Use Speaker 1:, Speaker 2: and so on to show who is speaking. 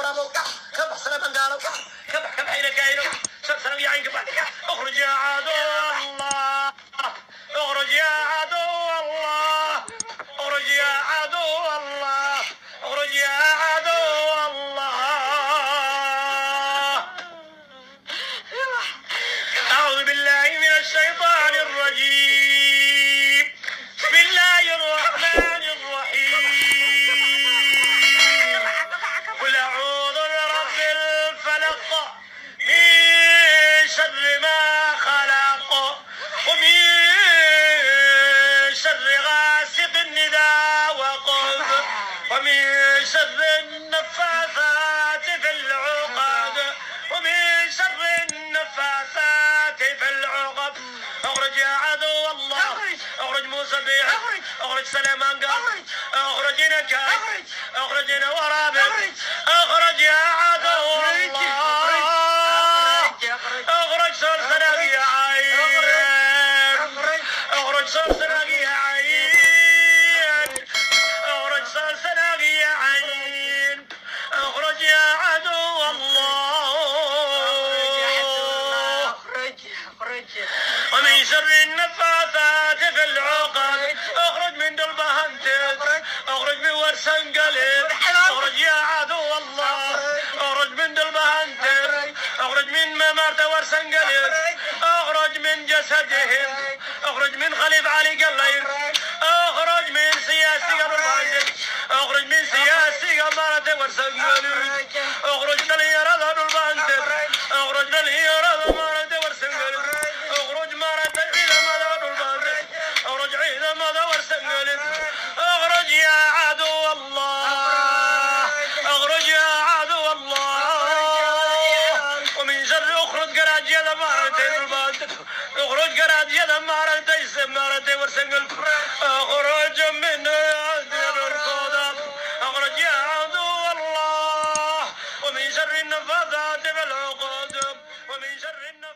Speaker 1: قرابو كبح سلام قالوا كبح حين كاينو سلام يا عين كبح اخرج يا عدو الله اخرج يا عدو الله اخرج يا عدو الله اخرج يا عدو الله أعوذ بالله من الشيطان الرجيم بسم الله الرحمن الرحيم قل أعوذ برب الفلق من شر ما خلق ومن شر غاسق إذا وقب ومن شر النفاثات في العقد ومن شر النفاثات في العقد اخرج يا عدو الله اخرج موسى بيع اخرج سليمان قال اخرج نكاي اخرج ورابع اخرج يا عدو الله اخرج سلسلة يا عين اخرج سلسلة يا عين اخرج سلسلة يا عين اخرج يا عدو الله ومن شر النفاثات في العقد اخرج من دلبها انت اخرج من ورس انقلب اخرج يا عدو الله اخرج من دلبها انت اخرج من ممارت ورس انقلب اخرج من جسدهم اخرج من خليف علي قليل اخرج من سياسي قبل الفاجر اخرج من سياسي قمرت ورس انقلب اخرج من اليرادة البانتر اخرج من اليرادة مارت ورس انقلب اخرج مارت عيدة ماذا البانتر اخرج عيدة ماذا ورس انقلب اخرج يا عدو الله اخرج يا عدو الله ومن شر اخرج قراج يدا مارت البانتر اخرج قراج يدا مارت مارت ورس انقلب اخرج من الكودة اخرج يا عدو الله ومن شر النفاثات في العقد ومن شر النفاثات